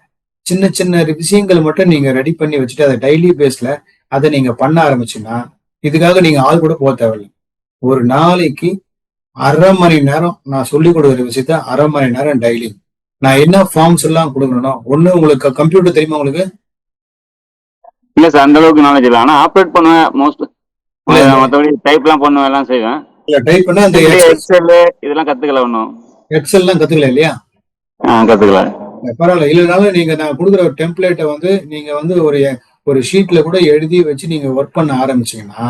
சின்ன சின்ன விஷயங்கள் மட்டும் நீங்க ரெடி பண்ணி வச்சுட்டு அதை டெய்லி பேஸ்ல அதை நீங்க பண்ண ஆரம்பிச்சுன்னா இதுக்காக நீங்க ஆள் கூட போக தேவையில்லை. ஒரு நாளைக்கு அரை மணி நேரம் நான் சொல்லி கொடுக்குற விஷயத்த அரை மணி நேரம் டெய்லி நான் என்ன ஃபார்ம்ஸ் எல்லாம் கொடுக்கணும். ஒண்ணு உங்களுக்கு கம்ப்யூட்டர் தெரியுமா உங்களுக்கு? இல்ல சார், அந்த அளவுக்கு நாலேஜ் இல்லை. ஆனா ஆப்ரேட் பண்ணுவேன் மோஸ்ட். இல்ல இல்ல மற்றபடி டைப்லாம் பண்ணுவேன், எல்லாம் செய்வேன். இல்ல டைப் பண்ண அந்த எக்ஸல் இதெல்லாம் கத்துக்கல ஒன்றும். எக்ஸல் எல்லாம் கத்துக்கல இல்லையா? கத்துக்கல. பரவாயில்ல. இல்லைனாலும் நீங்க நான் கொடுக்குற ஒரு டெம்ப்ளேட்டை வந்து நீங்க வந்து ஒரு ஷீட்ல கூட எழுதி வச்சு நீங்க ஒர்க் பண்ண ஆரம்பிச்சீங்கன்னா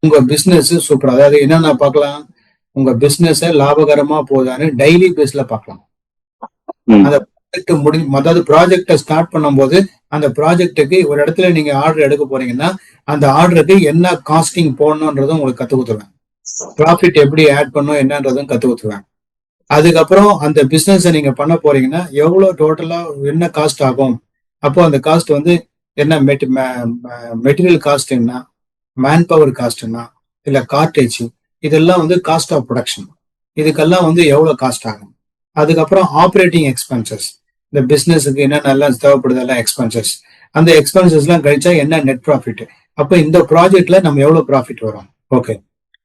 உங்க பிசினஸ் சூப்பர். அதாவது என்னென்ன பார்க்கலாம், உங்க பிசினஸ் லாபகரமா போதான்னு டெய்லி பேஸ்ல பார்க்கலாம். அந்த ப்ராஜெக்ட் அதாவது ப்ராஜெக்டை ஸ்டார்ட் பண்ணும்போது அந்த ப்ராஜெக்டுக்கு ஒரு இடத்துல நீங்க ஆர்டர் எடுக்க போறீங்கன்னா அந்த ஆர்டருக்கு என்ன காஸ்டிங் போடணும்ன்றதும் உங்களுக்கு கத்து கொடுத்துருவேன். ப்ராஃபிட் எப்படி ஆட் பண்ணும் என்னன்றதும் கத்து கொடுத்துருவேன். அதுக்கப்புறம் அந்த பிசினஸ் நீங்க பண்ண போறீங்கன்னா எவ்வளவு டோட்டலா என்ன காஸ்ட் ஆகும், அப்போ அந்த காஸ்ட் வந்து என்ன மெட்டீரியல் காஸ்ட் என்ன, மேன் பவர் காஸ்ட் என்ன, இல்ல கார்டேஜ், இதெல்லாம் வந்து காஸ்ட் ஆஃப் ப்ரொடக்ஷன். இதுக்கெல்லாம் வந்து எவ்வளவு காஸ்ட் ஆகும். அதுக்கப்புறம் ஆப்ரேட்டிங் எக்ஸ்பென்சஸ், இந்த பிசினஸுக்கு என்னென்னலாம் தேவைப்படுது எல்லாம் எக்ஸ்பென்சஸ். அந்த எக்ஸ்பென்சஸ் எல்லாம் கழிச்சா என்ன நெட் ப்ராஃபிட். அப்ப இந்த ப்ராஜெக்ட்ல நம்ம எவ்வளவு ப்ராஃபிட் வரும். ஓகே,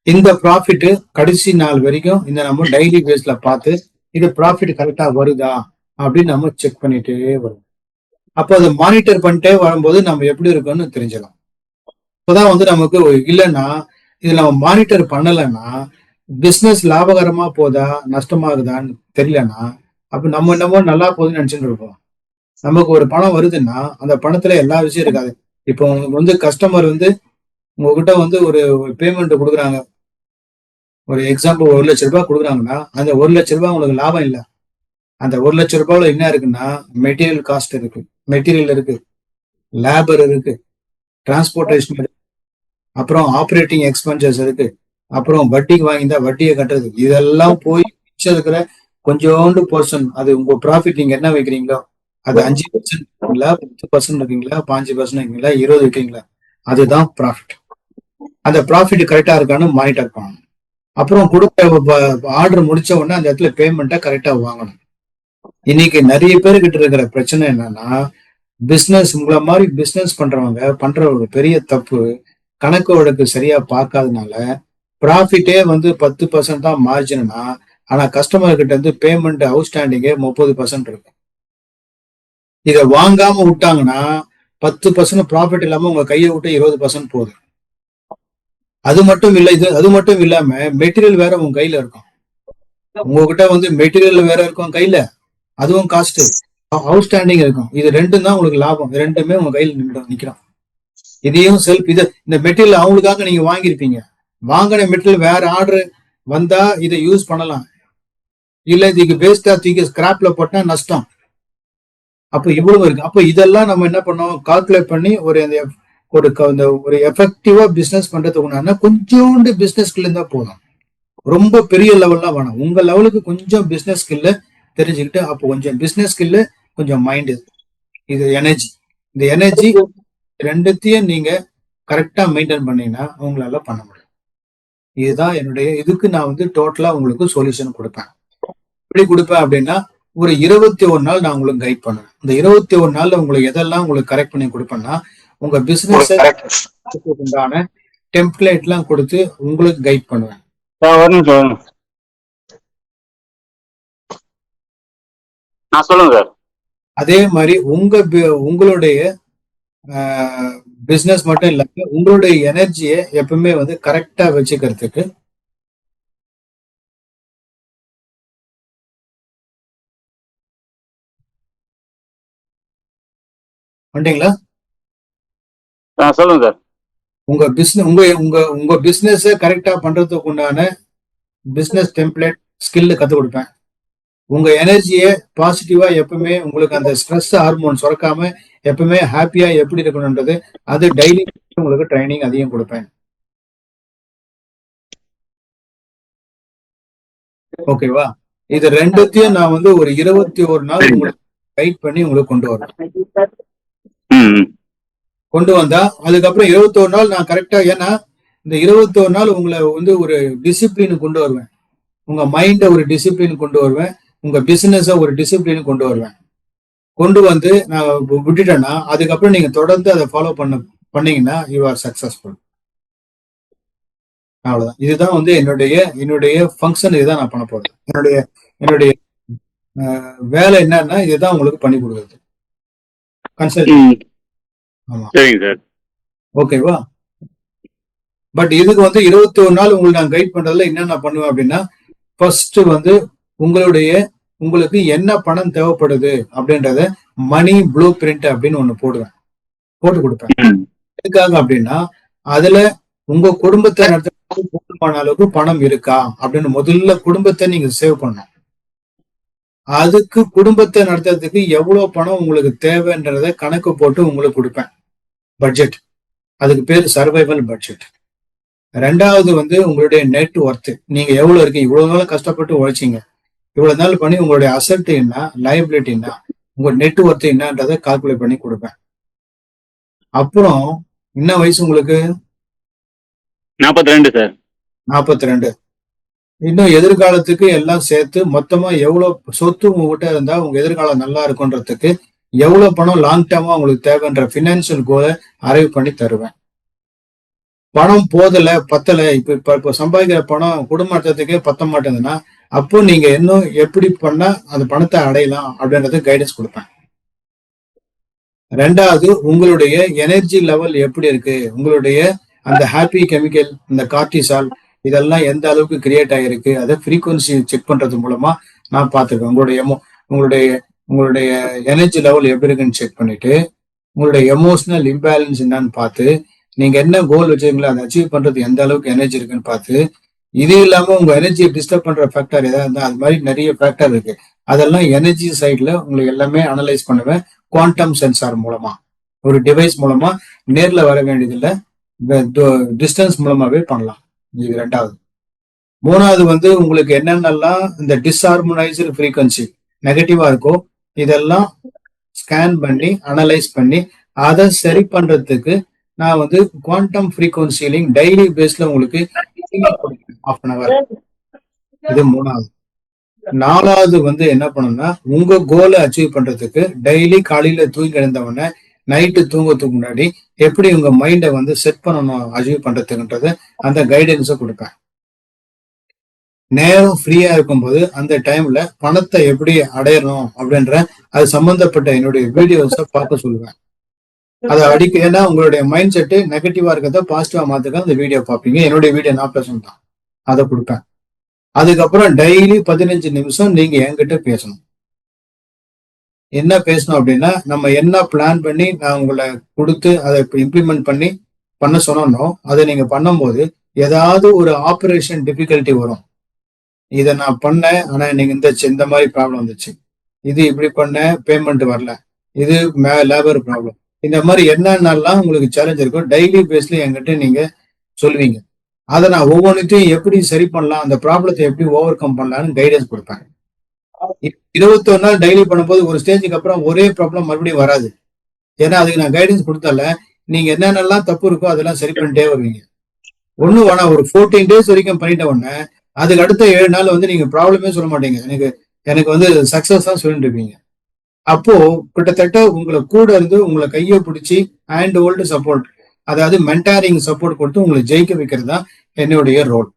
இந்த ப்ராஃபிட் கடைசி நாள் வரைக்கும் இந்த நம்ம டெய்லி பேஸ்ல பார்த்து இது ப்ராஃபிட் கரெக்டா வருதா அப்படின்னு நம்ம செக் பண்ணிட்டே வரும். அப்போ அதை மானிட்டர் பண்ணிட்டே வரும்போது நம்ம எப்படி இருக்கோம்னு தெரிஞ்சிடும். இப்போதான் வந்து நமக்கு இல்லைன்னா இது நம்ம மானிட்டர் பண்ணலைன்னா பிசினஸ் லாபகரமா போதா நஷ்டமாகுதான்னு தெரியலன்னா அப்ப நம்ம என்னமோ நல்லா போகுதுன்னு நினைச்சுட்டு இருப்போம். நமக்கு ஒரு பணம் வருதுன்னா அந்த பணத்துல எல்லா விஷயம் இருக்காது. இப்போ உங்களுக்கு வந்து கஸ்டமர் வந்து உங்ககிட்ட வந்து ஒரு பேமெண்ட் கொடுக்குறாங்க, ஒரு எக்ஸாம்பிள் 1,00,000 ரூபாய் கொடுக்குறாங்கன்னா அந்த 1,00,000 ரூபாய் உங்களுக்கு லாபம் இல்லை. அந்த 1,00,000 ரூபாயில என்ன இருக்குன்னா மெட்டீரியல் காஸ்ட் இருக்கு, மெட்டீரியல் இருக்கு, லேபர் இருக்கு, டிரான்ஸ்போர்டேஷன் இருக்கு, அப்புறம் ஆப்ரேட்டிங் எக்ஸ்பென்சஸ் இருக்கு, அப்புறம் வட்டிக்கு வாங்கியிருந்தா வட்டியை கட்டுறது, இதெல்லாம் போய் மிச்சம் இருக்கிற கொஞ்சோண்டு போர்ஷன் அது உங்க ப்ராஃபிட் நீங்க என்ன வைக்கிறீங்களோ அது 5% இருக்கீங்களா, 10% இருக்கீங்களா, 5% இருக்கீங்களா, 20 இருக்கீங்களா, அதுதான் ப்ராஃபிட். அந்த ப்ராஃபிட் கரெக்டா இருக்கான்னு மானிட்டர் பண்ணணும். அப்புறம் கொடுக்க ஆர்டர் முடிச்ச உடனே அந்த இடத்துல பேமெண்ட்டை கரெக்டா வாங்கணும். இன்னைக்கு நிறைய பேருக்கிட்ட இருக்கிற பிரச்சனை என்னன்னா பிசினஸ் உங்களை மாதிரி பிசினஸ் பண்றவங்க பண்ற ஒரு பெரிய தப்பு, கணக்கு வழக்கு சரியா பார்க்காதனால ப்ராஃபிட்டே வந்து 10% தான் மார்ஜின்னா, ஆனா கஸ்டமர் கிட்ட இருந்து பேமெண்ட் அவுட்ஸ்டாண்டிங்கே 30% இருக்கு. இதை வாங்காம விட்டாங்கன்னா 10% ப்ராஃபிட் இல்லாம உங்க கையை விட்டு 20% போகுது. அது மட்டும் இல்ல, அது மட்டும் இல்லாம மெட்டீரியல் வேற உங்க கையில இருக்கும். உங்ககிட்ட வந்து மெட்டீரியல் வேற இருக்கும் கையில, அதுவும் காஸ்ட் அவுட்ஸ்டாண்டிங் இருக்கும். இது ரெண்டும் தான் உங்களுக்கு லாபம். ரெண்டுமே உங்க கையில நிக்கிறோம். இதையும் செல்ஃப் இந்த மெட்டீரியல் அவங்களுக்காக நீங்க வாங்கியிருப்பீங்க. வாங்கின மெட்டீரியல் வேற ஆர்டர் வந்தா இதை யூஸ் பண்ணலாம், இல்ல இதுக்கு வேஸ்டா தூக்கி ஸ்கிராப்ல போட்டா நஷ்டம். அப்ப இவ்வளவு இருக்கு. அப்ப இதெல்லாம் நம்ம என்ன பண்ணோம், கால்குலேட் பண்ணி ஒரு எஃபெக்டிவா பிசினஸ் பண்றதுக்கு கொஞ்சோண்டு பிசினஸ் ஸ்கில் இருந்தா போதும். ரொம்ப பெரிய லெவல்லாம் வேணாம். உங்க லெவலுக்கு கொஞ்சம் பிசினஸ் ஸ்கில்ல தெரிஞ்சுக்கிட்டு அப்போ கொஞ்சம் பிசினஸ் ஸ்கில்லு, கொஞ்சம் மைண்டு, இது எனர்ஜி, இந்த எனர்ஜி ரெண்டுத்தையும் நீங்க கரெக்டா மெயின்டைன் பண்ணீங்கன்னா உங்களால பண்ண முடியும். இதுதான் என்னுடைய இதுக்கு நான் வந்து டோட்டலா உங்களுக்கு சொல்யூஷன் கொடுப்பேன். எப்படி கொடுப்பேன் அப்படின்னா ஒரு 21 நாள் நான் உங்களுக்கு கைட் பண்ணுவேன். இந்த 21 நாள்ல உங்களுக்கு எதெல்லாம் உங்களுக்கு கரெக்ட் பண்ணி கொடுப்பேன்னா உங்க பிசினஸ் உண்டான டெம்ப்ளேட் எல்லாம் கொடுத்து உங்களுக்கு கைட் பண்ணுவேன். சொல்லுங்க சார். அதே மாதிரி உங்களுடைய பிசினஸ் மட்டும் இல்லாம உங்களுடைய எனர்ஜியை எப்பவுமே வந்து கரெக்டா வச்சுக்கிறதுக்கு வந்தீங்களா? சொல்லுங்க சார். உங்க பிசினஸ் உங்க பிசினஸ் கரெக்டா பண்றதுக்கு உண்டான பிசினஸ் டெம்ப்ளேட் ஸ்கில் கத்து கொடுப்பேன். உங்க எனர்ஜியை பாசிட்டிவா எப்பவுமே உங்களுக்கு அந்த ஸ்ட்ரெஸ் ஹார்மோன் சுரக்காம எப்பவுமே ஹாப்பியா எப்படி இருக்கணும்ன்றது அது டெய்லி உங்களுக்கு ட்ரைனிங் அதையும் கொடுப்பேன். ஓகேவா? இது ரெண்டுத்தையும் நான் வந்து ஒரு 21 நாள் உங்களுக்கு கைட் பண்ணி உங்களுக்கு கொண்டு வருவேன். கொண்டு வந்தா அதுக்கப்புறம் 21 நாள் நான் கரெக்டா, ஏன்னா இந்த 21 நாள் உங்களை வந்து ஒரு டிசிப்ளின் கொண்டு வருவேன். உங்க மைண்ட ஒரு டிசிப்ளின் கொண்டு வருவேன், உங்க பிசினஸ ஒரு டிசிப்ளின் கொண்டு வருவேன். கொண்டு வந்து நான் விட்டுட்டேன்னா அதுக்கப்புறம் நீங்க தொடர்ந்து அதை ஃபாலோ பண்ணீங்கன்னா யூ ஆர் சக்சஸ்ஃபுல். அவ்வளவுதான். இதுதான் வந்து என்னுடைய ஃபங்க்ஷன். இதுதான் நான் பண்ண போறேன். என்னுடைய என்னுடைய வேலை என்னன்னா இதுதான் உங்களுக்கு பண்ணி கொடுக்குறது. கன்சல்ட். ஆமா. சரிங்க சார். ஓகேவா? பட் இதுக்கு வந்து 21 நாள் உங்களுக்கு நான் கைட் பண்றதுல என்ன நான் பண்ணுவேன் அப்படின்னா, ஃபர்ஸ்ட் வந்து உங்களுக்கு என்ன பணம் தேவைப்படுது அப்படின்றத மணி ப்ளூ பிரிண்ட் அப்படின்னு ஒண்ணு போட்டு கொடுப்பேன். எதுக்காக அப்படின்னா அதுல உங்க குடும்பத்தை நடத்த போதுமான அளவுக்கு பணம் இருக்கா அப்படின்னு முதல்ல குடும்பத்தை நீங்க சேவ் பண்ணணும். அதுக்கு குடும்பத்தை நடத்துறதுக்கு எவ்வளவு பணம் உங்களுக்கு தேவைன்றத கணக்கு போட்டு உங்களுக்கு கொடுப்பேன். பட்ஜெட். அதுக்கு பேர் சர்வைவல் பட்ஜெட். ரெண்டாவது வந்து உங்களுடைய நெட் ஒர்த். நீங்க எவ்வளவு இருக்கீங்க, இவ்வளவு நாள் கஷ்டப்பட்டு உழைச்சிங்க, இவ்வளவு நாள் பண்ணி உங்களுடைய அசெட் என்ன, லைபிலிட்டி என்ன, உங்க நெட் ஒர்த் என்னன்றதை கால்குலேட் பண்ணி கொடுப்பேன். அப்புறம் என்ன வயசு உங்களுக்கு? 42 சார். 42. இன்னும் எதிர்காலத்துக்கு எல்லாம் சேர்த்து மொத்தமா எவ்வளவு சொத்து உங்ககிட்ட இருந்தா உங்க எதிர்காலம் நல்லா இருக்குன்றதுக்கு எவ்வளவு பணம் லாங் டேர்மா உங்களுக்கு தேவைன்ற பினான்சியல் கோலை அரைவ் பண்ணி தருவேன். பணம் போதல, பத்தல, இப்ப சம்பாதிக்கிற பணம் குடும்ப நடத்துறதுக்கே பத்த மாட்டேங்குதுன்னா அப்போ நீங்க இன்னும் எப்படி பண்ணா அந்த பணத்தை அடையலாம் அப்படின்றது கைடன்ஸ் கொடுப்பேன். ரெண்டாவது உங்களுடைய எனர்ஜி லெவல் எப்படி இருக்கு, உங்களுடைய அந்த ஹாப்பி கெமிக்கல், இந்த கார்டிசால் இதெல்லாம் எந்த அளவுக்கு கிரியேட் ஆகிருக்கு அதை ஃப்ரீக்வன்சி செக் பண்றது மூலமா நான் பார்த்துருக்கேன். உங்களுடைய எனர்ஜி லெவல் எப்படி இருக்குன்னு செக் பண்ணிட்டு உங்களுடைய எமோஷனல் இம்பேலன்ஸ் என்னன்னு பார்த்து நீங்க என்ன கோல் வச்சிருக்கீங்களோ அதை அச்சீவ் பண்றது எந்த அளவுக்கு எனர்ஜி இருக்குன்னு பார்த்து, இது இல்லாம உங்க எனர்ஜியை டிஸ்டர்ப் பண்ற ஃபேக்டர் ஏதாவது இருந்தா அது மாதிரி நிறைய ஃபேக்டர் இருக்கு. அதெல்லாம் எனர்ஜி சைட்ல உங்களுக்கு எல்லாமே அனலைஸ் பண்ணுவேன். குவாண்டம் சென்சார் மூலமா, ஒரு டிவைஸ் மூலமா, நேர்ல வர வேண்டியதில்லை, டிஸ்டன்ஸ் மூலமாவே பண்ணலாம். இது ரெண்டாவது. மூணாவது வந்து உங்களுக்கு என்னென்னலாம் இந்த டிஸ்ஹார்மோனைஸ்டு ஃப்ரீக்வன்சி நெகட்டிவா இருக்கோ இதெல்லாம் ஸ்கேன் பண்ணி அனலைஸ் பண்ணி அதை சரி பண்றதுக்கு நான் வந்து குவாண்டம் ஃப்ரீக்வன்சிலிங் டெய்லி பேஸ்ல உங்களுக்கு half an hour. இது மூணாவது. நாலாவது வந்து என்ன பண்ணணும்னா உங்க கோலை அச்சீவ் பண்றதுக்கு டெய்லி காலையில தூங்கி எழுந்தவொடனே நைட்டு தூங்கறதுக்கு முன்னாடி எப்படி உங்க மைண்டை வந்து செட் பண்ணணும் அச்சீவ் பண்றதுக்குன்றது அந்த கைடன்ஸை கொடுப்பேன். நேரம் ஃப்ரீயா இருக்கும்போது அந்த டைம்ல பணத்தை எப்படி அடையணும் அப்படின்ற அது சம்பந்தப்பட்ட என்னுடைய வீடியோஸை பார்க்க சொல்லுவேன். அதை ஏன்னா உங்களுடைய மைண்ட் செட்டு நெகட்டிவா இருக்கிறத பாசிட்டிவா மாத்துக்க அந்த வீடியோ பார்ப்பீங்க. என்னுடைய வீடியோ நான் பேசணும் தான், அதை கொடுப்பேன். அதுக்கப்புறம் டெய்லி 15 நிமிஷம் நீங்க என்கிட்ட பேசணும். என்ன பேசணும் அப்படின்னா நம்ம என்ன பிளான் பண்ணி நான் உங்களை கொடுத்து அதை இம்ப்ளிமெண்ட் பண்ண சொன்னோம் அதை நீங்க பண்ணும்போது ஏதாவது ஒரு ஆப்ரேஷன் டிஃபிகல்ட்டி வரும். இதை நான் பண்ணேன் ஆனா நீங்க இந்த மாதிரி ப்ராப்ளம் வந்துச்சு, இது இப்படி பண்ண பேமெண்ட் வரல, இது லேபர் ப்ராப்ளம், இந்த மாதிரி என்னென்னலாம் உங்களுக்கு சேலஞ்ச் இருக்கோ டெய்லி பேஸ்ல என்கிட்ட நீங்க சொல்லுவீங்க. அதை நான் ஒவ்வொன்றுத்தையும் எப்படி சரி பண்ணலாம், அந்த ப்ராப்ளத்தை எப்படி ஓவர் கம் பண்ணலாம்னு கைடன்ஸ் கொடுப்பேன். 21 நாள் டெய்லி பண்ணும்போது ஒரு ஸ்டேஜுக்கு அப்புறம் ஒரே ப்ராப்ளம் மறுபடியும் வராது. ஏன்னா அதுக்கு நான் கைடன்ஸ் கொடுத்தால நீங்க என்னென்னலாம் தப்பு இருக்கோ அதெல்லாம் சரி பண்ணிட்டே வருவீங்க. ஒன்னும் வேணா ஒரு 14 days வரைக்கும் பண்ணிட்ட உடனே அதுக்கு அடுத்த 7 நாள் வந்து நீங்க ப்ராப்ளமே சொல்ல மாட்டீங்க, எனக்கு வந்து சக்சஸ் தான் சொல்லிட்டு இருப்பீங்க. அப்போ கிட்டத்தட்ட உங்களை கூட இருந்து உங்களை கையை பிடிச்சி ஹேண்ட் ஹோல்டு சப்போர்ட், அதாவது மென்டாரிங் சப்போர்ட் கொடுத்து உங்களை ஜெயிக்க வைக்கிறது தான் என்னுடைய ரோல்.